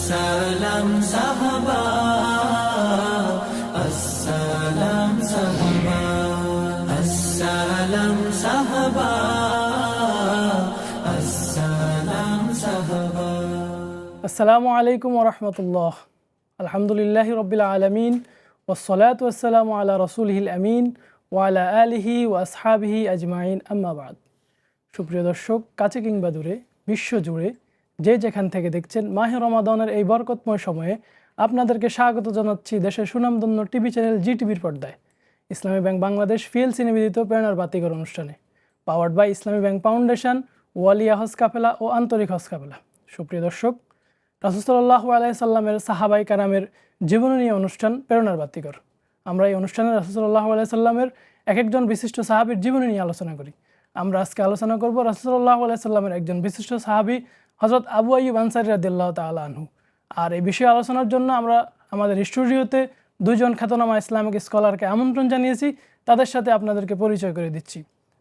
আসসালাম সাহাবা, আসসালাম সাহাবা, আসসালাম সাহাবা, আসসালাম সাহাবা। আসসালামু আলাইকুম ওয়া রাহমাতুল্লাহ। আলহামদুলিল্লাহি রাব্বিল আলামিন ওয়াসসালাতু ওয়াসসালামু আলা রাসূলিহিল আমিন ওয়া আলা আলিহি ওয়া আসহাবিহি আজমাইন, আম্মা বাদ। সুপ্রিয় দর্শক, কাছে কিংবা দূরে, বিশ্বজুড়ে যে যেখান থেকে দেখছেন, মাহে রমাদানের এই বরকতময় সময়ে আপনাদেরকে স্বাগত জানাচ্ছি দেশের সুনামধন্য টিভি চ্যানেল জি টিভির পর্দায় ইসলামী ব্যাংক বাংলাদেশ পিএলসি নিবেদিত প্রেরণার বাতিঘর অনুষ্ঠানে, powered by Islami bank foundation, ওয়ালিয়া হজ কাফেলা ও আন্তরিক হজ কাফেলা। সুপ্রিয় দর্শক, রাসূল সাল্লাল্লাহু আলাইহি সাল্লামের সাহাবায়ে কেরামের জীবনী নিয়ে অনুষ্ঠান প্রেরণার বাতিঘর। আমরা এই অনুষ্ঠানে রাসূল সাল্লাল্লাহু আলাইহি সাল্লামের এক একজন বিশিষ্ট সাহাবীর জীবনী নিয়ে আলোচনা করি। আমরা আজকে আলোচনা করব রাসূল সাল্লাল্লাহু আলাইহি সাল্লামের একজন বিশিষ্ট সাহাবী হযরত আবু আইয়ুব আনসারী রাদিয়াল্লাহু তাআলা আনহু। আর এই বিষয়ে আলোচনার জন্য আমরা আমাদের স্টুডিওতে দুইজন খ্যাতনামা ইসলামিক স্কলারকে আমন্ত্রণ জানিয়েছি। তাদের সাথে আপনাদেরকে পরিচয় করে দিচ্ছি।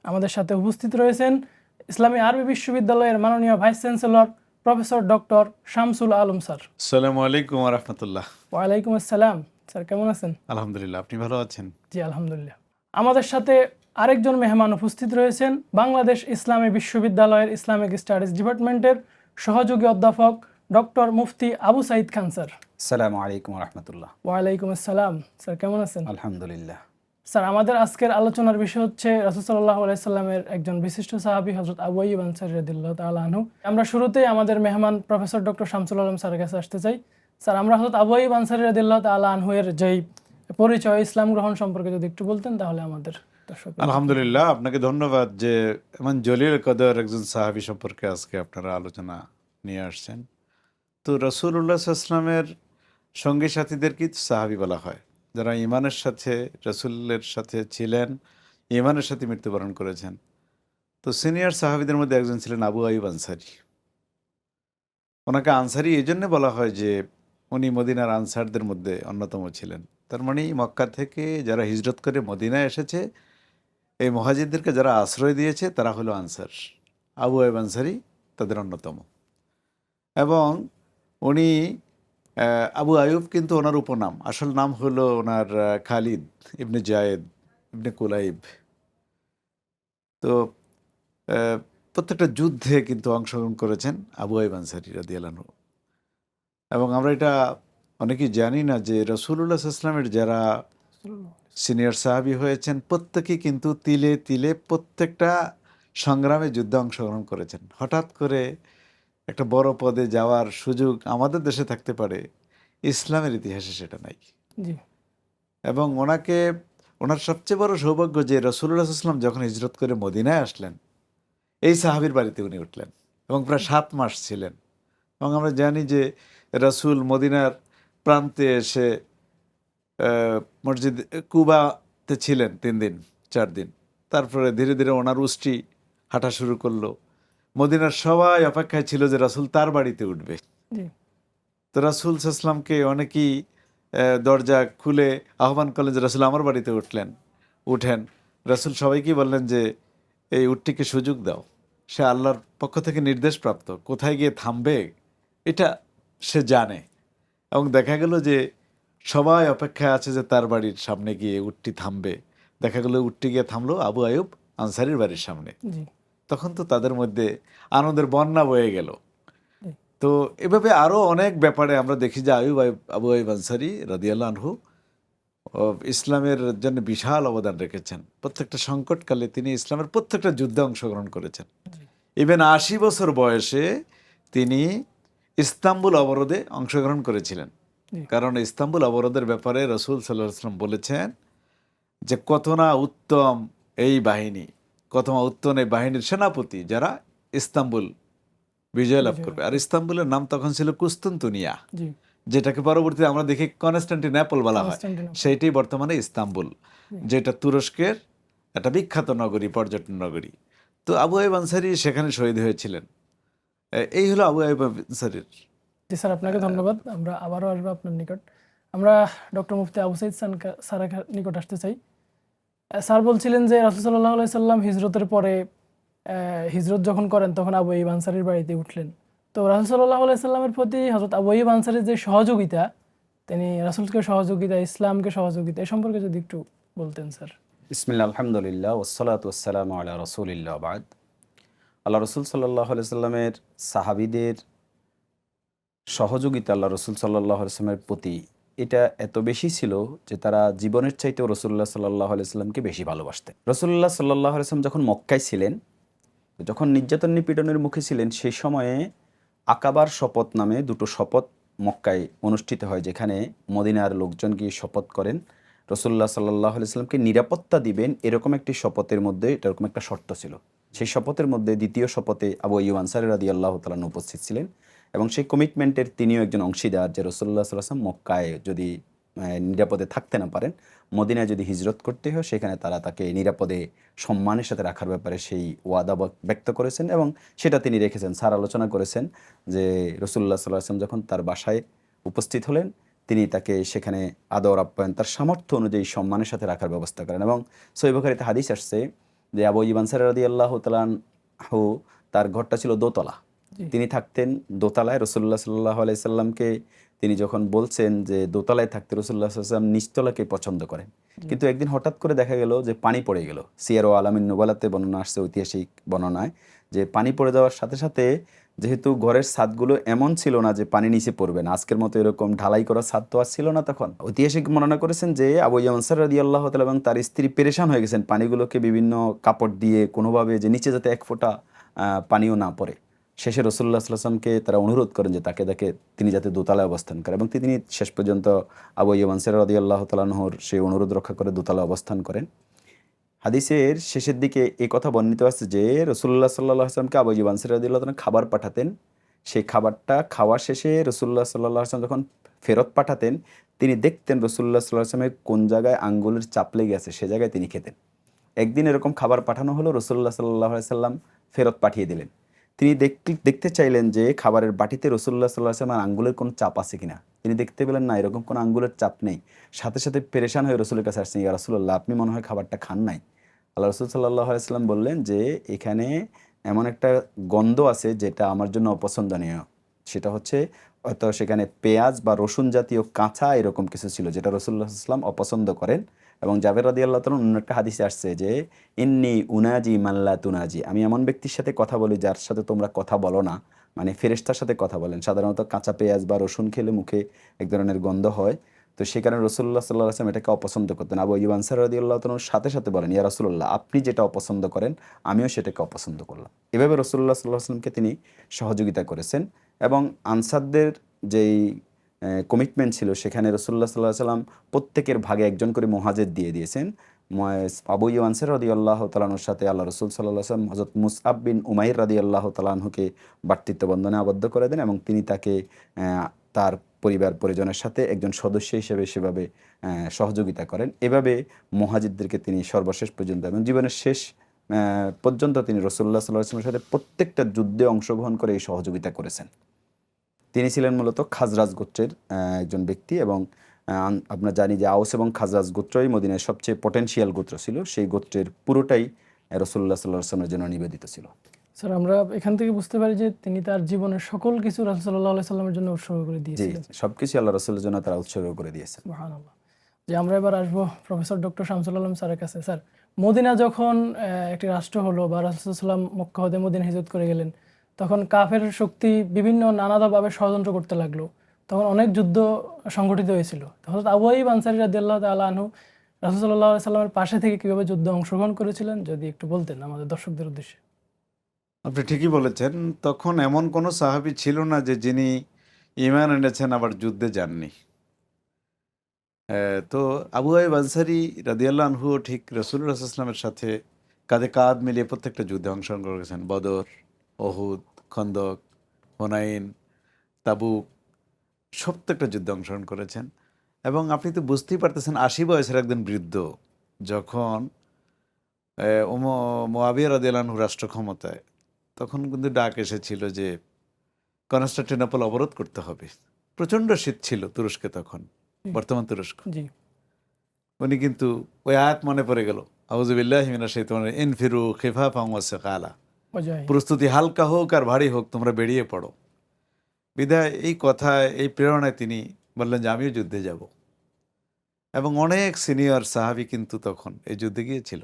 আমাদের সাথে উপস্থিত রয়েছেন ইসলামী আরবি বিশ্ববিদ্যালয়ের মাননীয় vice chancellor professor doctor Shamsul Alam sir. আসসালামু আলাইকুম ওয়া রাহমাতুল্লাহ। ওয়ালাইকুম আসসালাম স্যার, কেমন আছেন? আলহামদুলিল্লাহ, আপনি ভালো আছেন? জি আলহামদুলিল্লাহ। আমাদের সাথে আরেকজন মেহমান উপস্থিত রয়েছেন বাংলাদেশ ইসলামী বিশ্ববিদ্যালয়ের ইসলামিক স্টাডিজ ডিপার্টমেন্টের সহযোগী অধ্যাপক ডক্টর মুফতি আবু সাঈদ খান স্যার। আসসালামু আলাইকুম ওয়া রাহমাতুল্লাহ। ওয়ালাইকুম আসসালাম স্যার, কেমন আছেন? আলহামদুলিল্লাহ। স্যার, আমাদের আজকের আলোচনার বিষয় হচ্ছে রাসূল সাল্লাল্লাহু আলাইহি সাল্লামের একজন বিশিষ্ট সাহাবী হযরত আবু আইয়ুব আনসারী রাদিয়াল্লাহু তাআলা আনহু। আমরা শুরুতেই আমাদের মেহমান প্রফেসর ডক্টর শামসুল আলম স্যারের কাছে আসতে চাই। স্যার, আমরা হযরত আবু আইয়ুব আনসারী রাদিয়াল্লাহু তাআলা আনহু এর যেই পরিচয়, ইসলাম গ্রহণ সম্পর্কে যদি একটু বলতেন তাহলে আমাদের দর্শক। আলহামদুলিল্লাহ, আপনাকে ধন্যবাদ যে এমন জলিল কদর একজন সাহাবী সম্পর্কে আজকে আপনারা আলোচনা নিয়ে আসছেন। তো রাসূলুল্লাহ সাল্লাল্লাহু আলাইহি ওয়াসাল্লামের সঙ্গী সাথীদেরকে সাহাবী বলা হয়, যারা ঈমানের সাথে রাসূলের সাথে ছিলেন, ঈমানের সাথে মৃত্যুবরণ করেছেন। তো সিনিয়র সাহাবীদের মধ্যে একজন ছিলেন আবু আইয়ুব আনসারী। ওনাকে আনসারী এই জন্য বলা হয় যে উনি মদিনার আনসারদের মধ্যে অন্যতম ছিলেন। তার মানে মক্কা থেকে যারা হিজরত করে মদিনায় এসেছে, এই মুহাজিরদেরকে যারা আশ্রয় দিয়েছে তারা হলো আনসার। আবু আইয়ুব আনসারী তাদের অন্যতম। এবং উনি আবু আইয়ুব কিন্তু ওনার উপনাম, আসল নাম হলো ওনার খালিদ ইবনে জায়েদ ইবনে কুলাইব। তো প্রত্যেকটা যুদ্ধে কিন্তু অংশগ্রহণ করেছেন আবু আইয়ুব আনসারী রাদিয়াল্লাহু আনহু। এবং আমরা এটা অনেকেই জানি না যে রাসূলুল্লাহ সাল্লাল্লাহু আলাইহি ওয়াসাল্লামের যারা সিনিয়র সাহাবী হয়েছেন প্রত্যেকেই কিন্তু তিলে তিলে প্রত্যেকটা সংগ্রামে যুদ্ধে অংশগ্রহণ করেছেন। হঠাৎ করে একটা বড় পদে যাওয়ার সুযোগ আমাদের দেশে থাকতে পারে, ইসলামের ইতিহাসে সেটা নাই। জি। এবং ওনার সবচেয়ে বড় সৌভাগ্য যে রাসূলুল্লাহ সাল্লাল্লাহু আলাইহি ওয়াসাল্লাম যখন হিজরত করে মদিনায় আসলেন, এই সাহাবীর বাড়িতে উনি উঠলেন এবং প্রায় 7 মাস ছিলেন। এবং আমরা জানি যে রাসূল মদিনার প্রান্তে এসে মসজিদ কুবাতে ছিলেন 3 দিন 4 দিন। তারপরে ধীরে ধীরে ওনার উষ্ট্রি হাঁটা শুরু করলো। মদিনার সবাই অপেক্ষায় ছিল যে রাসূল তার বাড়িতে উঠবে। জি। তো রাসূল সাল্লাল্লাহু আলাইহি ওয়াসাল্লামকে অনেকেই দরজা খুলে আহ্বান করলেন যে রাসূল আমার বাড়িতে উঠেন। রাসূল সবাইকেই বললেন যে এই উটটিকে সুযোগ দাও, সে আল্লাহর পক্ষ থেকে নির্দেশ প্রাপ্ত, কোথায় গিয়ে থামবে এটা সে জানে। এবং দেখা গেল যে সবাই অপেক্ষায় আছে যে তার বাড়ির সামনে গিয়ে উটটি থামবে। দেখা গেল উটটি গিয়ে থামলো আবু আইয়ুব আনসারীর বাড়ির সামনে। জি। তখন তো তাদের মধ্যে আনন্দের বন্যা বয়ে গেল। তো এভাবে আরও অনেক ব্যাপারে আমরা দেখি যে আবু আইয়ুব আনসারী রাদিয়াল্লাহু আনহু ইসলামের জন্য বিশাল অবদান রেখেছেন। প্রত্যেকটা সংকটকালে তিনি ইসলামের প্রত্যেকটা যুদ্ধে অংশগ্রহণ করেছেন। ইভেন 80 বছর বয়সে তিনি ইস্তাম্বুল অবরোধে অংশগ্রহণ করেছিলেন। কারণ ইস্তাম্বুল অবরোধের ব্যাপারে রাসূল সাল্লাল্লাহু আলাইহি ওয়াসাল্লাম বলেছেন যে কত না উত্তম এই বাহিনী, কত না উত্তম এই বাহিনীর সেনাপতি যারা ইস্তাম্বুল বিজয় লাভ করবে। আর ইস্তাম্বুলের নাম তখন ছিল কুস্তুনতুনিয়া, যেটাকে পরবর্তীতে আমরা দেখি কনস্টান্টিনোপল বলা হয়। সেইটাই বর্তমানে ইস্তাম্বুল, যেটা তুরস্কের একটা বিখ্যাত নগরী, পর্যটন নগরী। তো আবু আইয়ুব আনসারী সেখানে শহীদ হয়েছিলেন। এই হলো আবু আইয়ুব আনসারীর। জি স্যার, আপনাকে ধন্যবাদ। আমরা আবারও আসবো আপনার নিকট। আমরা ডক্টর মুফতি আবু সাঈদ স্যারের নিকট আসতে চাই। স্যার বলছিলেন যে রাসূল সাল্লাল্লাহু আলাইহি সাল্লাম হিজরতের পরে হিজরত যখন করেন তখন আবু আইয়ুব আনসারীর বাড়িতে উঠলেন। তো রাসূল সাল্লাল্লাহু আলাইহি সাল্লামের প্রতি হযরত আবু আইয়ুব আনসারীর যে সহযোগিতা, তিনি রাসূলকে সহযোগিতা, ইসলামকে সহযোগিতা, এ সম্পর্কে যদি একটু বলতেন স্যার। বিসমিল্লাহ, আলহামদুলিল্লাহ, ওয়াসসালাতু ওয়াসসালামু আলা রাসূলিল্লাহ, বাদ। আল্লাহ রসুল সাল্লাল্লাহু আলাইহি সাল্লামের সাহাবীদের সহযোগিতা আল্লাহ রসুল সাল্লাল্লাহু আলাইহি সাল্লামের প্রতি এটা এত বেশি ছিল যে তারা জীবনের চাইতেও রসুল্লাহ সাল্লাল্লাহু আলাইহি সাল্লামকে বেশি ভালোবাসতেন। রসুল্লাহ সাল্লাল্লাহু আলাইহি সাল্লাম যখন মক্কায় ছিলেন, যখন নির্যাতন নিপীড়নের মুখে ছিলেন, সেই সময়ে আকাবার শপথ নামে দুটো শপথ মক্কায় অনুষ্ঠিত হয়, যেখানে মদিনার লোকজন গিয়ে শপথ করেন রসুল্লাহ সাল্লাল্লাহু আলাইহি সাল্লামকে নিরাপত্তা দিবেন। এরকম একটি শপথের মধ্যে এরকম একটা শর্ত ছিল। সেই শপথের মধ্যে দ্বিতীয় শপথে আবু আইয়ুব আনসারী রাদিয়াল্লাহু তাআলা আনহু উপস্থিত ছিলেন এবং সেই কমিটমেন্টের তিনিও একজন অংশীদার যে রসুল্লাহ সাল্লাল্লাহু আলাইহি ওয়াসাল্লাম মক্কায় যদি নিরাপদে থাকতে না পারেন, মদিনায় যদি হিজরত করতে হয়, সেখানে তারা তাকে নিরাপদে সম্মানের সাথে রাখার ব্যাপারে সেই ওয়াদা ব্যক্ত করেছেন এবং সেটা তিনি রেখেছেন। স্যার আলোচনা করেছেন যে রসুল্লাহ সাল্লাল্লাহু আলাইহি ওয়াসাল্লাম যখন তার বাসায় উপস্থিত হলেন, তিনি তাকে সেখানে আদর আপ্যায়ন তার সামর্থ্য অনুযায়ী সম্মানের সাথে রাখার ব্যবস্থা করেন। এবং সহিহ বুখারীতে হাদিস আসছে যে আবু আইয়ুব আনসারী রাদিয়াল্লাহু তাআলা আনহু, তার ঘরটা ছিল দোতলা, তিনি থাকতেন দোতলায়। রসুল্লাহ সাল্লাল্লাহু আলাইহি সাল্লামকে তিনি যখন বলছেন যে দোতলায় থাকতে, রসুল্লাহ সাল্লাল্লাহু আলাইহি সাল্লাম নিচতলাকে পছন্দ করেন। কিন্তু একদিন হঠাৎ করে দেখা গেল যে পানি পড়ে গেল। সিয়ার ও আলামিন নুবালাতে বর্ণনা আসছে, ঐতিহাসিক বর্ণনায়, যে পানি পড়ে যাওয়ার সাথে সাথে যেহেতু ঘরের ছাদগুলো এমন ছিল না যে পানি নিচে পড়বে না, আজকের মতো এরকম ঢালাই করা ছাদ তো আর ছিল না তখন। ঐতিহাসিক বর্ণনা করেছেন যে আবু আইয়ুব আনসারী রাদিয়াল্লাহু তাআলা এবং তার স্ত্রী পেরেশান হয়ে গেছেন, পানিগুলোকে বিভিন্ন কাপড় দিয়ে কোনোভাবে যে নিচে যাতে এক ফোঁটা পানিও না পড়ে। শেষে রসুল্লাহ সাল্লাল্লাহু আলাইহি ওয়াসাল্লামকে তারা অনুরোধ করেন যে তাকে তিনি যাতে দোতলায় অবস্থান করেন, এবং তিনি শেষ পর্যন্ত আবু আইয়ুব আনসারী রাদিয়াল্লাহু তাআলা আনহুর সেই অনুরোধ রক্ষা করে দোতলায় অবস্থান করেন। হাদিসের শেষের দিকে এই কথা বর্ণিত আছে যে রসুল্লাহ সাল্লাল্লাহু আলাইহি ওয়াসাল্লামকে আবু আইয়ুব আনসারী রাদিয়াল্লাহু তাআলা খাবার পাঠাতেন। সেই খাবারটা খাওয়া শেষে রসুল্লাহ সাল্লাল্লাহু আলাইহি ওয়াসাল্লাম যখন ফেরত পাঠাতেন, তিনি দেখতেন রসুল্লাহ সাল্লাল্লাহু আলাইহি ওয়াসাল্লামের কোন জায়গায় আঙ্গুলের চাপ লেগে আছে, সে জায়গায় তিনি খেতেন। একদিন এরকম খাবার পাঠানো হলো, রসুল্লাহ সাল্লাল্লাহু আলাইহি ওয়াসাল্লাম ফেরত পাঠিয়ে দিলেন। তিনি দেখতে চাইলেন যে খাবারের বাটিতে রসুল্লাহ সাল্লাল্লাহু আলাইহি ওয়াসাল্লামের আঙ্গুলের কোনো চাপ আছে কিনা। তিনি দেখতে পেলেন না, এরকম কোনো আঙ্গুলের চাপ নেই। সাথে সাথে পেরেশান হয়ে রসুলের কাছে আসছেন, ইয়া রাসূলুল্লাহ, আপনি মনে হয় খাবারটা খান নাই। আল্লাহ রসুল সাল্লাল্লাহু আলাইহি ওয়াসাল্লাম বললেন যে এখানে এমন একটা গন্ধ আছে যেটা আমার জন্য অপছন্দনীয়। সেটা হচ্ছে হয়তো সেখানে পেঁয়াজ বা রসুন জাতীয় কাঁচা এরকম কিছু ছিল, যেটা রসুল্লাহ সাল্লাল্লাহু আলাইহি ওয়াসাল্লাম অপছন্দ করেন। এবং জাবের রাদিয়াল্লাহু তাআলা অন্য একটা হাদিসে আসছে যে ইন্নী উনাজি মাল্লা তুনাজি, আমি এমন ব্যক্তির সাথে কথা বলি যার সাথে তোমরা কথা বলো না, মানে ফেরেশতার সাথে কথা বলেন। সাধারণত কাঁচা পেঁয়াজ বা রসুন খেলে মুখে এক ধরনের গন্ধ হয়, তো সেই কারণে রসুল্লাহ সাল্লাল্লাহু আলাইহি ওয়াসাল্লাম এটাকে অপছন্দ করতেন। আবু আইয়ুব আনসারী রাদিয়াল্লাহু তাআলার সাথে সাথে বলেন, ইয়া রাসূলুল্লাহ, আপনি যেটা অপছন্দ করেন আমিও সেটাকে অপছন্দ করলাম। এভাবে রসুল্লাহ সাল্লাল্লাহু আলাইহি ওয়াসাল্লামকে তিনি সহযোগিতা করেছেন। এবং আনসারদের যেই কমিটমেন্ট ছিল, সেখানে রসুল্লাহ সাল্লাল্লাহু আলাইহি ওয়াসাল্লাম প্রত্যেকের ভাগে একজন করে মুহাজির দিয়ে দিয়েছেন। আবু আইয়ুব আনসারী রাদিয়াল্লাহু তাআলা আনহুর সাথে আল্লাহ রসুল সাল্লাল্লাহু আলাইহি ওয়াসাল্লাম হযরত মুসআব বিন উমাইর রাদিয়াল্লাহু তাআলা আনহুকে ভ্রাতৃত্ব বন্ধনে আবদ্ধ করে দেন এবং তিনি তাকে তার পরিবার পরিজনের সাথে একজন সদস্য হিসেবে সেভাবে সহযোগিতা করেন। এভাবে মুহাজিরদেরকে তিনি সর্বশেষ পর্যন্ত এবং জীবনের শেষ পর্যন্ত তিনি রসুল্লাহ সাল্লাল্লাহু আলাইহি ওয়াসাল্লামের সাথে প্রত্যেকটা যুদ্ধে অংশগ্রহণ করে এই সহযোগিতা করেছেন। তিনি ছিলেন মূলত খাজরাজ গোত্রের একজন ব্যক্তি এবং আমরা জানি যে আউস এবং খাজরাজ গোত্রই মদিনায় সবচেয়ে পটেনশিয়াল গোত্র ছিল। সেই গোত্রের পুরোটাই রসুল্লাহ সাল্লাল্লাহু আলাইহি ওয়াসাল্লামের জন্য নিবেদিত ছিল। স্যার, আমরা এখান থেকে বুঝতে পারি যে তিনি তার জীবনের সকল কিছু রাসূল সাল্লাল্লাহু আলাইহি সাল্লামের জন্য উৎসর্গ করে দিয়েছিলেন। সবকিছু আল্লাহ রসুলের জন্য তারা উৎসর্গ করে দিয়েছেন। সুবহানাল্লাহ। যে আমরা এবার আসবো প্রফেসর ডক্টর শামসুল আলম স্যারের কাছে। স্যার, মদিনা যখন একটি রাষ্ট্র হলো বা রাসূল সাল্লাল্লাহু আলাইহি ওয়াসাল্লাম মক্কা হতে মদিনা হিজরত করে গেলেন, তখন কাফের শক্তি বিভিন্ন নানাভাবে ষড়যন্ত্র করতে লাগলো। তখন অনেক যুদ্ধ সংগঠিত হয়েছিল। হযরত আবু আইয়ুব আনসারী রাদিয়াল্লাহু তাআলা আনহু রাসূল সাল্লাল্লাহু আলাইহি সাল্লামের পাশে থেকে কিভাবে যুদ্ধে অংশগ্রহণ করেছিলেন যদি একটু বলতেন আমাদের দর্শকদের উদ্দেশ্যে। আপনি ঠিকই বলেছেন, তখন এমন কোনো সাহাবী ছিল না যে যিনি ঈমান এনেছেন আবার যুদ্ধে যাননি। তো আবু আইয়ুব আনসারী রাদিয়াল্লাহু আনহু ঠিক রাসূলুল্লাহ সাল্লাল্লাহু আলাইহি ওয়াসাল্লামের সাথে কাঁধে কাঁধ মিলিয়ে প্রত্যেকটা যুদ্ধে অংশগ্রহণ করেছেন। বদর, উহুদ, খন্দক, হুনাইন, তাবুক, প্রত্যেকটা যুদ্ধে অংশগ্রহণ করেছেন। এবং আপনি তো বুঝতেই পারতেছেন, 80 বয়সের একজন বৃদ্ধ যখন মুআবিয়া রাদিয়াল্লাহু আনহু রাষ্ট্র ক্ষমতায়, তখন কিন্তু ডাক এসেছিল যে কনস্টান্টিনোপল অবরোধ করতে হবে। প্রচণ্ড শীত ছিল তুরস্কে তখন, বর্তমান তুরস্ক। জি, উনি কিন্তু ওই আয়াত মনে পড়ে গেল, আউযু বিল্লাহি মিনাশ শাইতানির রাজিম, ইনফিরু খিফাফান ওয়া সিকালা, অজয়। প্রস্তুতি হালকা হোক আর ভারী হোক, তোমরা বেরিয়ে পড়ো। বিধায় এই কথা, এই প্রেরণায় তিনি বললেন যে আমিও যুদ্ধে যাব। এবং অনেক সিনিয়র সাহাবী কিন্তু তখন এই যুদ্ধে গিয়েছিল।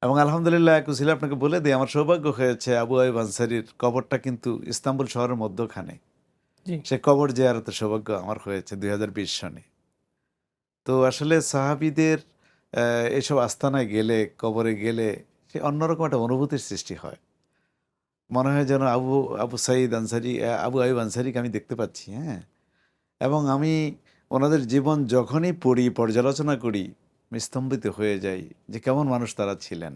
এবং আলহামদুলিল্লাহ এক উসিলা আপনাকে বলে দিই, আমার সৌভাগ্য হয়েছে আবু আইয়ুব আনসারীর কবরটা কিন্তু ইস্তাম্বুল শহরের মধ্যখানে। জি সে কবর জিয়ারতের সৌভাগ্য আমার হয়েছে 2020 সনে। তো আসলে সাহাবীদের এসব আস্তানায় গেলে, কবরে গেলে সে অন্যরকম একটা অনুভূতির সৃষ্টি হয়। মনে হয় যেন আবু সাঈদ আনসারী, আবু আইয়ুব আনসারীকে আমি দেখতে পাচ্ছি, হ্যাঁ। এবং আমি ওনাদের জীবন যখনই পড়ি, পর্যালোচনা করি, আমি স্তম্ভিত হয়ে যাই যে কেমন মানুষ তারা ছিলেন।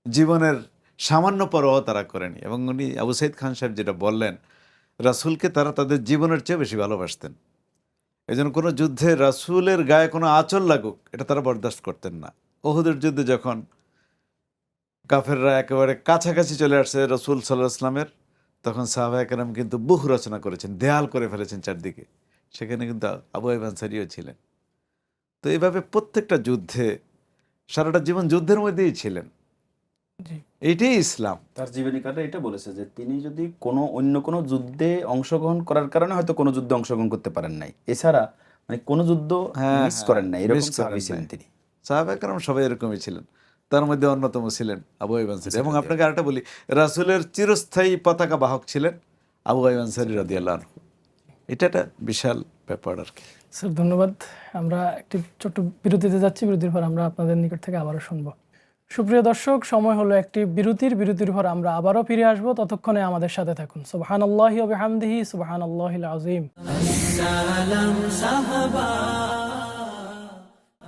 জীবনের সামান্য পরোয়া তারা করেনি। এবং উনি আবু সাঈদ খান সাহেব যেটা বললেন, রাসূলকে তারা তাদের জীবনের চেয়ে বেশি ভালোবাসতেন। এই জন্য কোনো যুদ্ধে রাসূলের গায়ে কোনো আঁচল লাগুক এটা তারা বরদাস্ত করতেন না। উহুদের যুদ্ধে যখন কাফেররা একেবারে কাছাকাছি চলে আসছে রাসূল সাল্লাল্লাহু আলাইহি ওয়াসাল্লামের, তখন সাহাবায়ে কেরাম কিন্তু বুহ রচনা করেছেন, দেয়াল করে ফেলেছেন চারদিকে। সেখানে কিন্তু আবু আইয়ুব আনসারীও ছিলেন। তো এইভাবে প্রত্যেকটা যুদ্ধে সারাটা জীবন যুদ্ধের মধ্যেই ছিলেন। জি এইটাই ইসলাম। তার জীবনীকাটা এটা বলেছে যে তিনি যদি অন্য কোনো যুদ্ধে অংশগ্রহণ করার কারণে হয়তো কোনো যুদ্ধে অংশগ্রহণ করতে পারেন নাই, এছাড়া মানে কোনো যুদ্ধ মিস করেন নাই, এরকম সাহাবী ছিলেন তিনি। সাহাবায়ে কেরাম সবাই এরকমই ছিলেন। তার মধ্যে অন্যতম ছিলেন আবু আইয়ুব আনসারী। এবং আপনাকে আরেকটা বলি, রাসূলের চিরস্থায়ী পতাকা বাহক ছিলেন আবু আইয়ুব আনসারী রাদিয়াল্লাহু আনহু। এটা একটা বিশাল ব্যাপার আর কি। স্যার ধন্যবাদ। আমরা একটি ছোট্ট বিরতিতে যাচ্ছি, বিরতির পর আমরা আপনাদের নিকট থেকে আবারও শুনবো। সুপ্রিয় দর্শক, সময় হলো একটি বিরতির পর আমরা আবারও ফিরে আসবো। ততক্ষণে আমাদের সাথে থাকুন। সুবহানাল্লাহি ওয়া বিহামদিহি, সুবহানাল্লাহিল আযীম। সালাম সাহাবা।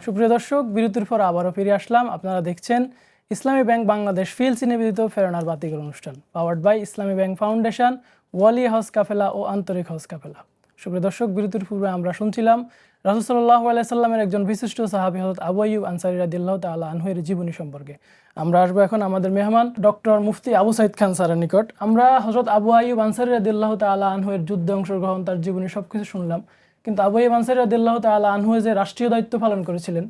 সুপ্রিয় দর্শক, বিরতির পর আবারও ফিরে আসলাম। আপনারা দেখছেন ইসলামী ব্যাংক বাংলাদেশ ফিলসি নিবেদিত ফেরনার বাতিঘর অনুষ্ঠান, powered by Islami bank foundation, ওয়ালি হজ কাফেলা ও আন্তরিক হজ কাফেলা। সুপ্রিয় দর্শক, বিরতির পূর্বে আমরা শুনছিলাম রাসূল সাল্লাল্লাহু আলাইহি সাল্লামের একজন বিশিষ্ট সাহাবী হযরত আবু আইয়ুব আনসারী রাদিয়াল্লাহু তাআলা আনহু এর জীবনী সম্পর্কে। আমরা আসবো এখন আমাদের মেহমান ডক্টর মুফতি আবু সাঈদ খান স্যারের নিকট। আমরা হযরত আবু আইয়ুব আনসারী রাদিয়াল্লাহু তাআলা আনহু এর যুদ্ধে অংশগ্রহণ, তার জীবনী সবকিছু শুনলাম, কিন্তু আবু আইয়ুব আনসারী রাদিয়াল্লাহু তাআলা আনহু যে রাষ্ট্রীয় দায়িত্ব পালন করেছিলেন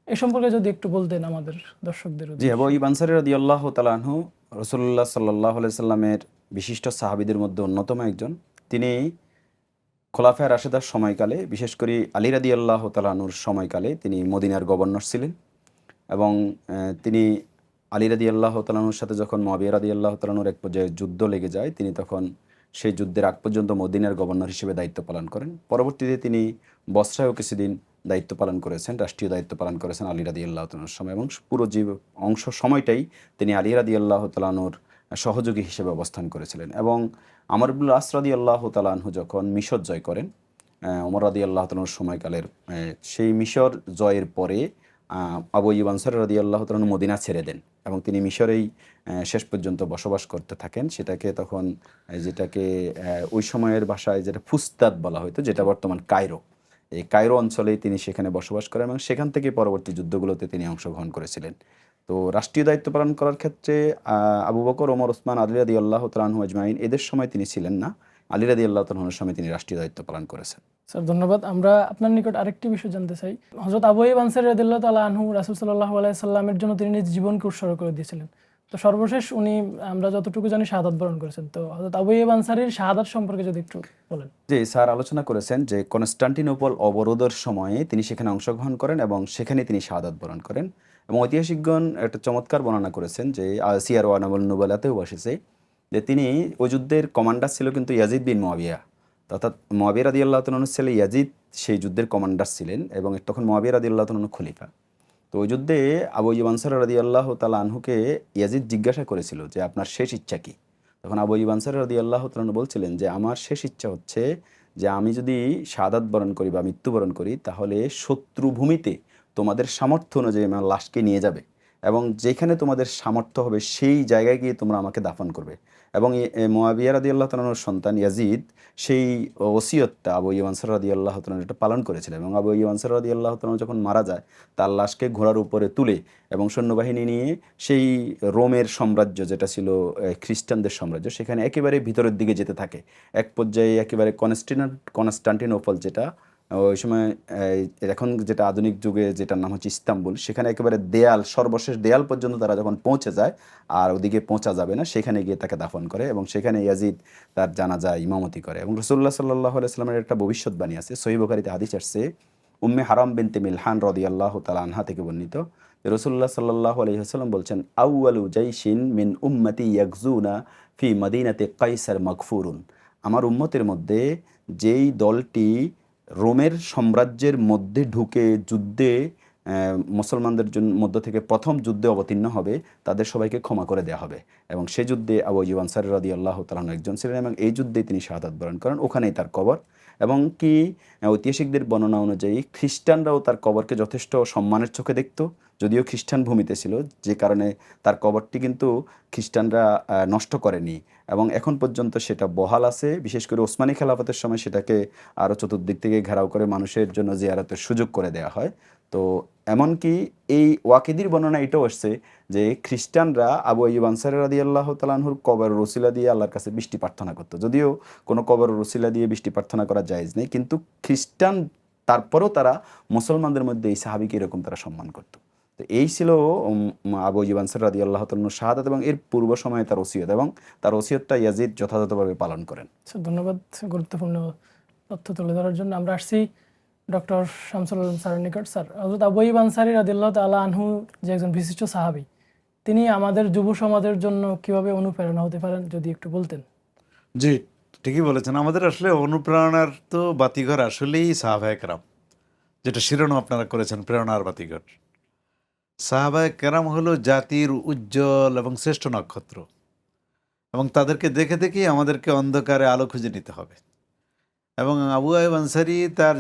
এ সম্পর্কে যদি একটু বলতেন আমাদের দর্শকদের। জি, আবু আইয়ুব আনসারী রাদিয়াল্লাহু তাআলা আনহু রাসূলুল্লাহ সাল্লাল্লাহু আলাইহি সাল্লামের বিশিষ্ট সাহাবীদের মধ্যে অন্যতম একজন। তিনি খোলাফায়ে রাশেদার সময়কালে, বিশেষ করে আলী রাদিয়াল্লাহু তাআলা আনহুর সময়কালে তিনি মদিনার গভর্নর ছিলেন। এবং তিনি আলী রাদিয়াল্লাহু তাআলা আনহুর সাথে যখন মুআবিয়া রাদিয়াল্লাহু তাআলা আনহুর এক পর্যায়ে যুদ্ধ লেগে যায়, তিনি তখন সেই যুদ্ধের আগ পর্যন্ত মদিনার গভর্নর হিসেবে দায়িত্ব পালন করেন। পরবর্তীতে তিনি বসরায়ও কিছুদিন দায়িত্ব পালন করেছেন, রাষ্ট্রীয় দায়িত্ব পালন করেছেন আলী রাদিয়াল্লাহু তাআলা আনহুর সময়। এবং পুরো সময়টাই তিনি আলী রাদিয়াল্লাহু তাআলা আনহুর সহযোগী হিসেবে অবস্থান করেছিলেন। এবং আমর ইবনুল আস রাদিয়াল্লাহু তাআলা আনহু যখন মিশর জয় করেন, ওমর রাদিয়াল্লাহু তাআলার সময়কালের, সেই মিশর জয়ের পরে আবু আইয়ুব আনসারী রাদিয়াল্লাহু তাআলা আনহু মদিনা ছেড়ে দেন এবং তিনি মিশরেই শেষ পর্যন্ত বসবাস করতে থাকেন। যেটাকে ওই সময়ের ভাষায় যেটা ফুস্তাদ বলা হতো, যেটা বর্তমান কায়রো, এই কায়রো অঞ্চলেই তিনি সেখানে বসবাস করেন এবং সেখান থেকে পরবর্তী যুদ্ধগুলোতে তিনি অংশগ্রহণ করেছিলেন। তো রাষ্ট্রীয় দায়িত্ব পালন করার ক্ষেত্রে আবু বকর, ওমর, ওসমান, আলী রাদিয়াল্লাহু তাআলা আনহু আজমাইন এদের সময় তিনি ছিলেন না, আলী রাদিয়াল্লাহু তাআলা আনহুর সময় তিনি রাষ্ট্রীয় দায়িত্ব পালন করেছেন। স্যার ধন্যবাদ। আমরা আপনার নিকট আরেকটি বিষয় জানতে চাই। হযরত আবু আইয়ুব আনসারী রাদিয়াল্লাহু তাআলা আনহু রাসূল সাল্লাল্লাহু আলাইহি সাল্লামের জন্য তিনি নিজ জীবনকে উৎসর্গ করে দিয়েছিলেন। তো সর্বশেষ উনি, আমরা যতটুকু জানি, শাহাদাত বরণ করেছেন। তো হযরত আবু আইয়ুব আনসারীর শাহাদাত সম্পর্কে যদি একটু বলেন। জি, স্যার আলোচনা করেছেন যে কনস্টান্টিনোপল অবরোধের সময়ে তিনি সেখানে অংশগ্রহণ করেন এবং সেখানে তিনি শাহাদাত বরণ করেন। এবং ঐতিহাসিকগণ একটা চমৎকার বর্ণনা করেছেন যে সিয়ার ওয়া নাবুল নুবালাতেও এসেছে যে তিনি ওই যুদ্ধের কমান্ডার ছিল কিন্তু ইয়াজিদ বিন মুআবিয়া, অর্থাৎ মুআবিয়া রাদিয়াল্লাহু তাআলা আনহুর ছেলে ইয়াজিদ সেই যুদ্ধের কমান্ডার ছিলেন এবং তখন মুআবিয়া রাদিয়াল্লাহু তাআলা আনহু খলিফা। তো ওই যুদ্ধে আবু আইয়ুব আনসারী রাদিয়াল্লাহু তাআলা আনহুকে ইয়াজিদ জিজ্ঞাসা করেছিল যে আপনার শেষ ইচ্ছা কি? তখন আবু আইয়ুব আনসারী রাদিয়াল্লাহু তাআলা আনহু বলছিলেন যে আমার শেষ ইচ্ছা হচ্ছে যে আমি যদি শাহাদাত বরণ করি বা মৃত্যুবরণ করি তাহলে শত্রু ভূমিতে তোমাদের সামর্থ্য অনুযায়ী আমার লাশকে নিয়ে যাবে এবং যেখানে তোমাদের সামর্থ্য হবে সেই জায়গায় গিয়ে তোমরা আমাকে দাফন করবে। এবং মুআবিয়া রাদিয়াল্লাহু তাআলা আনহুর সন্তান ইয়াজিদ সেই ওসিয়তটা আবু আইয়ুব আনসারী রাদিয়াল্লাহু তাআলা আনহু পালন করেছিলেন। এবং আবু আইয়ুব আনসারী রাদিয়াল্লাহু তাআলা আনহু যখন মারা যায় তার লাশকে ঘোড়ার উপরে তুলে এবং সৈন্যবাহিনী নিয়ে সেই রোমের সাম্রাজ্য, যেটা ছিল খ্রিস্টানদের সাম্রাজ্য, সেখানে একেবারে ভিতরের দিকে যেতে থাকে। এক পর্যায়ে একেবারে কনস্টান্টিনোপল, যেটা ওই সময় এখন যেটা আধুনিক যুগে যেটার নাম হচ্ছে ইস্তাম্বুল, সেখানে একেবারে দেয়াল, সর্বশেষ দেয়াল পর্যন্ত তারা যখন পৌঁছে যায় আর ওদিকে পৌঁছা যাবে না, সেখানে গিয়ে তাকে দাফন করে এবং সেখানে ইয়াজিদ তার জানাজা ইমামতি করে। এবং রাসূলুল্লাহ সাল্লাল্লাহু আলাইহি ওয়াসাল্লামের একটা ভবিষ্যৎবাণী আছে, সহিহ বুখারীতে হাদিস আসছে, উম্মে হারাম বিনতে মিলহান রাদিয়াল্লাহু তাআলা আনহা থেকে বর্ণিত, রাসূলুল্লাহ সাল্লাল্লাহু আলাইহি ওয়াসাল্লাম বলছেন, আউয়ালু জাইশিন মিন উম্মতি ইয়াগজুনা ফি মদিনাতি কাইসার মাগফুরুন, আমার উম্মতের মধ্যে যেই দলটি রোমের সাম্রাজ্যের মধ্যে ঢুকে যুদ্ধে মুসলমানদের মধ্য থেকে প্রথম যুদ্ধে অবতীর্ণ হবে, তাদের সবাইকে ক্ষমা করে দেওয়া হবে। এবং সেই যুদ্ধে আবু আইয়ুব আনসারী রাদিয়াল্লাহু তাআলা আনহু একজন ছিলেন এবং এই যুদ্ধে তিনি শাহাদাত বরণ করেন, ওখানেই তার কবর। এবং কি ঐতিহাসিকদের বর্ণনা অনুযায়ী খ্রিস্টানরাও তার কবরকে যথেষ্ট সম্মানের চোখে দেখত, যদিও খ্রিস্টান ভূমিতে ছিল, যে কারণে তার কবরটি কিন্তু খ্রিস্টানরা নষ্ট করেনি এবং এখন পর্যন্ত সেটা বহাল আছে। বিশেষ করে ওসমানী খেলাফতের সময় সেটাকে আরও চতুর্দিক থেকে ঘেরাও করে মানুষের জন্য জিয়ারতের সুযোগ করে দেওয়া হয়। তো এমনকি এই ওয়াকিদির বর্ণনা এটাও আসছে যে খ্রিস্টানরা আবু আইয়ুব আনসারী রাদিয়াল্লাহু তাআলা আনহুর কবর রসিলা দিয়ে আল্লাহর কাছে বৃষ্টি প্রার্থনা করতো, যদিও কোনো কবর রসিলা দিয়ে বৃষ্টি প্রার্থনা করা জায়েজ নেই, কিন্তু খ্রিস্টান তারপরেও তারা মুসলমানদের মধ্যে এই সাহাবীকে এরকম তারা সম্মান করতো। তো এই ছিল আবু আইয়ুব আনসারী রাদিয়াল্লাহু তাআলা আনহুর শাহাদাত এবং এর পূর্ব সময়ে তার ওসিয়ত, এবং তার ওসিয়তটা ইয়াজিদ যথাযথভাবে পালন করেন। ধন্যবাদ গুরুত্বপূর্ণ তথ্য তুলে ধরার জন্য। আমরা আসছি ডক্টর শামসুল আলম স্যারের নিকট। স্যার, হযরত আবু আইয়ুব আনসারী রাদিয়াল্লাহু তাআলা আনহু যে একজন বিশিষ্ট সাহাবী, তিনি আমাদের যুব সমাজের জন্য কিভাবে অনুপ্রেরণা হতে পারেন যদি একটু বলতেন। জি, ঠিকই বলেছেন। আমাদের আসলে অনুপ্রেরণার তো বাতিঘর আসলেই সাহাবায়ে কেরাম, যেটা শিরোনাম আপনারা করেছেন, প্রেরণার বাতিঘর। সাহাবায়ে কেরাম হলো জাতির উজ্জ্বল এবং শ্রেষ্ঠ নক্ষত্র, এবং তাদেরকে দেখে দেখেই আমাদেরকে অন্ধকারে আলো খুঁজে নিতে হবে। এবং আবু আইয়ুব আনসারী তার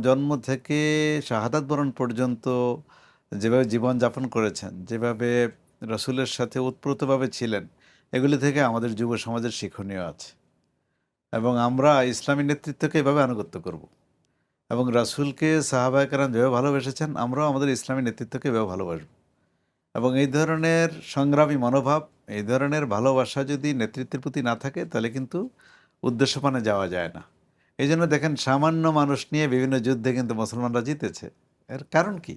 জন্ম থেকে শাহাদাত বরণ পর্যন্ত যেভাবে জীবনযাপন করেছেন, যেভাবে রসুলের সাথে ওতপ্রোতভাবে ছিলেন, এগুলি থেকে আমাদের যুব সমাজের শিক্ষণীয় আছে। এবং আমরা ইসলামী নেতৃত্বকে এভাবে আনুগত্য করব। এবং রাসূলকে সাহাবায়ে কেরাম যেভাবে ভালোবেসেছেন, আমরাও আমাদের ইসলামী নেতৃত্বকে এভাবে ভালোবাসব। এবং এই ধরনের সংগ্রামী মনোভাব, এই ধরনের ভালোবাসা যদি নেতৃত্বের প্রতি না থাকে, তাহলে কিন্তু উদ্দেশ্যপানে যাওয়া যায় না। এই জন্য দেখেন, সামান্য মানুষ নিয়ে বিভিন্ন যুদ্ধে কিন্তু মুসলমানরা জিতেছে। এর কারণ কি?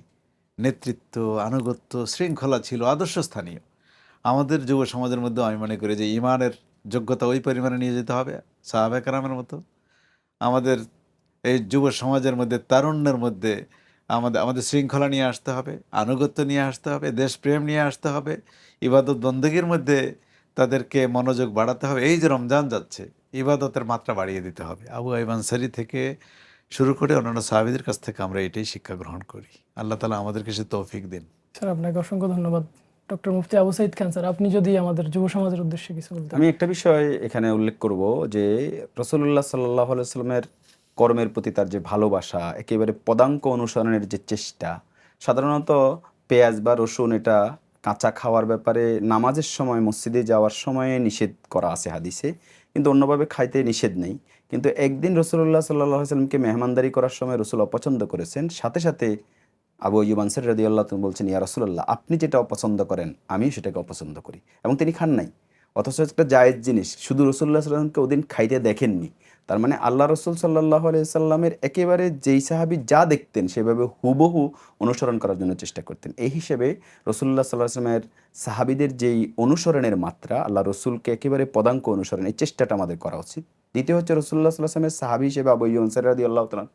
নেতৃত্ব, আনুগত্য, শৃঙ্খলা ছিল আদর্শস্থানীয়। আমাদের যুব সমাজের মধ্যে আমি মনে করি যে ইমানের যোগ্যতা ওই পরিমাণে নিয়ে যেতে হবে সাহাবায়ে কেরামের মতো। আমাদের এই যুব সমাজের মধ্যে, তারুণ্যের মধ্যে আমাদের শৃঙ্খলা নিয়ে আসতে হবে, আনুগত্য নিয়ে আসতে হবে, দেশপ্রেম নিয়ে আসতে হবে, ইবাদত বন্দেগীর মধ্যে তাদেরকে মনোযোগ বাড়াতে হবে। এই যে রমজান যাচ্ছে, ইবাদতের মাত্রা বাড়িয়ে দিতে হবে। আবু আইয়ুব আনসারী থেকে শুরু করে অন্যান্য সাহাবীদের কাছ থেকে আমরা এটাই শিক্ষা গ্রহণ করি। আল্লাহ তাআলা আমাদেরকে সে তৌফিক দিন। স্যার, আপনাকে অসংখ্য ধন্যবাদ। ডক্টর মুফতি আবু সাঈদ খান স্যার, আপনি যদি আমাদের যুব সমাজের উদ্দেশ্যে কিছু বলতেন। আমি একটা বিষয় এখানে উল্লেখ করব যে রাসূলুল্লাহ সাল্লাল্লাহু আলাইহি ওয়াসাল্লামের কর্মের প্রতি তার যে ভালোবাসা, একেবারে পদাঙ্ক অনুসরণের যে চেষ্টা। সাধারণত পেঁয়াজ বা রসুন এটা কাঁচা খাওয়ার ব্যাপারে নামাজের সময়, মসজিদে যাওয়ার সময়ে নিষেধ করা আছে হাদিসে, কিন্তু অন্যভাবে খাইতে নিষেধ নেই। কিন্তু একদিন রাসূলুল্লাহ সাল্লাল্লাহু আলাইহি ওয়াসাল্লামকে মেহমানদারি করার সময় রাসূল অপছন্দ করেছেন। সাথে সাথে আবু আইয়ুব আনসারী রাদিয়াল্লাহু তাআলা বলছেন, ইয়া রাসূলুল্লাহ, আপনি যেটা অপছন্দ করেন আমি সেটাকে অপছন্দ করি, এবং তিনি খান নাই। অথচ একটা জায়েজ জিনিস, শুধু রাসূলুল্লাহ সাল্লাল্লাহু আলাইহি ওয়াসাল্লামকে ওদিন খাইতে দেখেননি। তার মানে আল্লাহ রাসূল সাল্লাল্লাহু আলাইহি সাল্লামের একেবারে যেই সাহাবী যা দেখতেন সেভাবে হুবহু অনুসরণ করার জন্য চেষ্টা করতেন। এই হিসেবে রাসূলুল্লাহ সাল্লাল্লাহু আলাইহি ওয়াসাল্লামের সাহাবীদের যেই অনুসরণের মাত্রা, আল্লাহ রসুলকে একেবারে পদাঙ্ক অনুসরণ, এই চেষ্টাটা আমাদের করা উচিত। দ্বিতীয় হচ্ছে রাসূলুল্লাহ সাল্লাল্লাহু আলাইহি ওয়াসাল্লামের সাহাবী হিসেবে আবু আইয়ুব আনসারী রাদিয়াল্লাহু তাআলা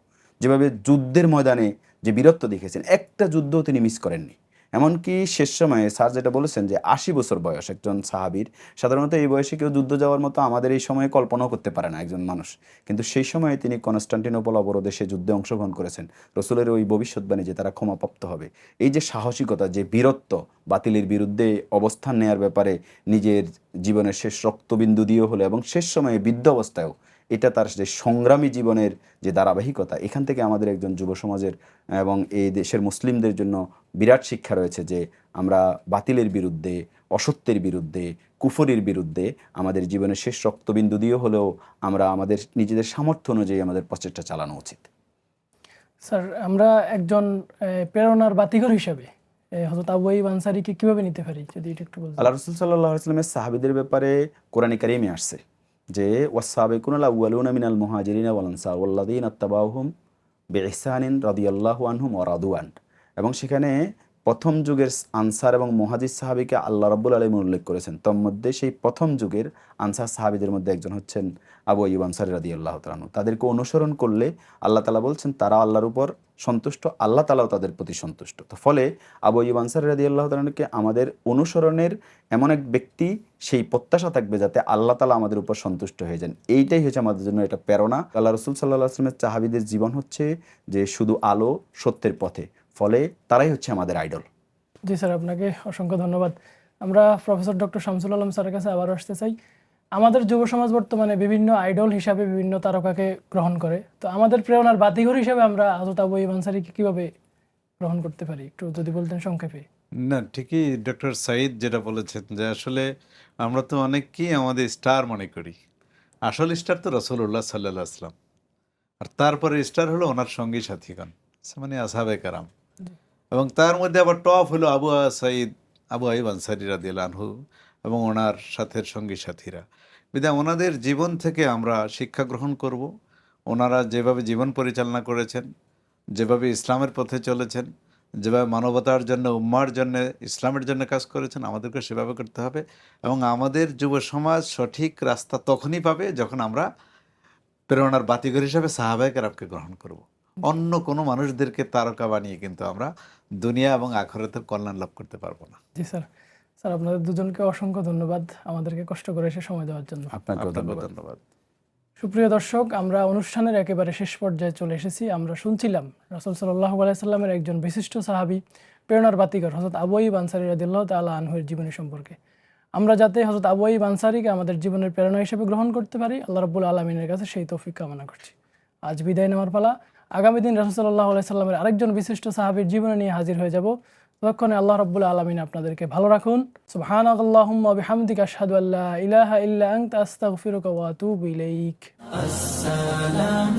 যেভাবে যুদ্ধের ময়দানে যে বীরত্ব দেখেছেন, একটা যুদ্ধও তিনি মিস করেননি। এমনকি শেষ সময়ে স্যার যেটা বলেছেন যে ৮০ বছর বয়স একজন সাহাবীর, সাধারণত এই বয়সে কেউ যুদ্ধ যাওয়ার মতো আমাদের এই সময়ে কল্পনাও করতে পারে না একজন মানুষ, কিন্তু সেই সময়ে তিনি কনস্টান্টিনোপল অবরোধে সে যুদ্ধে অংশগ্রহণ করেছেন। রসুলের ওই ভবিষ্যৎবাণী যে তারা ক্ষমাপ্রাপ্ত হবে, এই যে সাহসিকতা, যে বীরত্ব, বাতিলের বিরুদ্ধে অবস্থান নেয়ার ব্যাপারে নিজের জীবনের শেষ রক্তবিন্দু দিয়ে হলো এবং শেষ সময়ে বৃদ্ধ অবস্থায়ও, এটা তার যে সংগ্রামী জীবনের যে ধারাবাহিকতা, এখান থেকে আমাদের একজন যুব সমাজের এবং এই দেশের মুসলিমদের জন্য বিরাট শিক্ষা রয়েছে যে আমরা বাতিলের বিরুদ্ধে, অসত্যের বিরুদ্ধে, কুফরির বিরুদ্ধে আমাদের জীবনের শেষ রক্তবিন্দু দিয়ে হলেও আমরা আমাদের নিজেদের সামর্থ্য অনুযায়ী আমাদের প্রচেষ্টা চালানো উচিত। স্যার, আমরা একজন প্রেরণার বাতিঘর হিসাবে হযরত আবু আইয়ুব আনসারীকে কিভাবে নিতে পারি যদি এটা একটু বলতেন। আল্লাহ রাসূল সাল্লাল্লাহু আলাইহি ওয়াসাল্লামের সাহাবীদের ব্যাপারে কোরআনে কারিমে আসছে যে ওয়াস-সাবিকুনাল আউয়ালুনা মিনাল মুহাজিরিনা ওয়াল আনসার ওয়াল্লাযীনা ইত্তাবাউহুম বেইহসানিন রাদিয়াল্লাহু আনহুম ওয়া রাদুয়ান। এবং সেখানে প্রথম যুগের আনসার এবং মুহাজির সাহাবীকে আল্লাহ রাব্বুল আলামিন উল্লেখ করেছেন। তন্মধ্যে সেই প্রথম যুগের আনসার সাহাবীদের মধ্যে একজন হচ্ছেন আবু আইয়ুব আনসারী রাদিয়াল্লাহু তাআলা আনহু। তাদেরকে অনুসরণ করলে আল্লাহ তাআলা বলছেন তারা আল্লাহর উপর সন্তুষ্ট, আল্লাহ তাআলাও তাদের প্রতি সন্তুষ্ট। তো ফলে আবু আইয়ুব আনসারী রাদিয়াল্লাহু তাআলা আনহুকে আমাদের অনুসরণের এমন এক ব্যক্তি, সেই প্রত্যাশা থাকবে যাতে আল্লাহ তাআলা আমাদের উপর সন্তুষ্ট হয়ে যান। এইটাই হচ্ছে আমাদের জন্য এটা প্রেরণা। আল্লাহ রাসূল সাল্লাল্লাহু আলাইহি ওয়াসাল্লামের সাহাবীদের জীবন হচ্ছে যে শুধু আলো, সত্যের পথে, ফলে তারাই হচ্ছে আমাদের আইডল। জি স্যার, আপনাকে অসংখ্য ধন্যবাদ। আমরা প্রফেসর ডক্টর শামসুল আলম স্যারের কাছে আবারও আসতে চাই। আমাদের যুব সমাজ বর্তমানে বিভিন্ন আইডল হিসাবে বিভিন্ন তারকাকে গ্রহণ করে, তো আমাদের প্রেরণার বাতিঘর হিসাবে আমরা হযরত আবু আইয়ুব আনসারীকে কিভাবে গ্রহণ করতে পারি, একটু যদি বলতেন সংক্ষেপে। না, ঠিকই ডক্টর সাইদ যেটা বলেছেন যে আসলে আমরা তো অনেককেই আমাদের স্টার মনে করি। আসল স্টার তো রাসূলুল্লাহ সাল্লাল্লাহু আলাইহি ওয়াসাল্লাম, আর তারপরে স্টার হলো ওনার সঙ্গী সাথীগণ, মানে আসহাবে কেরাম। এবং তার মধ্যে আবার টপ হলো আবু আইয়ুব আনসারী রাদিয়াল্লাহু আনহু এবং ওনার সাথের সঙ্গী সাথীরা। বিধায় ওনাদের জীবন থেকে আমরা শিক্ষা গ্রহণ করব। ওনারা যেভাবে জীবন পরিচালনা করেছেন, যেভাবে ইসলামের পথে চলেছেন, যেভাবে মানবতার জন্য, উম্মার জন্য, ইসলামের জন্য কাজ করেছেন, আমাদেরকে সেভাবে করতে হবে। এবং আমাদের যুব সমাজ সঠিক রাস্তা তখনই পাবে যখন আমরা প্রেরণার বাতিঘর হিসাবে সাহাবায়ে কেরামকে গ্রহণ করব। অন্য কোনো মানুষদেরকে তারকা বানিয়ে কিন্তু আমরা দুনিয়া এবং আখিরাতের কল্যাণ লাভ করতে পারবো না। জি স্যার। স্যার, আপনাদের দুজনকে অসংখ্য ধন্যবাদ আমাদেরকে কষ্ট করে এসে সময় দেওয়ার জন্য। আপনাকেও আপনাকেও ধন্যবাদ। ধন্যবাদ। সুপ্রিয় দর্শক, আমরা অনুষ্ঠানের একেবারে শেষ পর্যায়ে চলে এসেছি। আমরা শুনছিলাম রাসূল সাল্লাল্লাহু আলাইহি সাল্লামের একজন বিশিষ্ট সাহাবী, প্রেরণার বাতিঘর হযরত আবু আইয়ুব আনসারী রাদিয়াল্লাহু তাআলা আনহুর জীবনী সম্পর্কে। আমরা যাতে হযরত আবু আইয়ুব আনসারীকে আমাদের জীবনের প্রেরণা হিসেবে গ্রহণ করতে পারি, আল্লাহ রাব্বুল আলামিনের কাছে সেই তৌফিক কামনা করছি। আজ বিদায় নেওয়ার পালা। আগামী দিন রাসূল সাল্লাল্লাহু আলাইহি সাল্লামের আরেকজন বিশিষ্ট সাহাবীর জীবনী নিয়ে হাজির হয়ে যাব। ততক্ষণে আল্লাহ রাব্বুল আলামিন আপনাদেরকে ভালো রাখুন। সুবহানাকাল্লাহুম্মা ওয়া বিহামদিকা আশহাদু আল্লা ইলাহা ইল্লা আনতা আস্তাগফিরুকা ওয়া আতুবু ইলাইক। السلام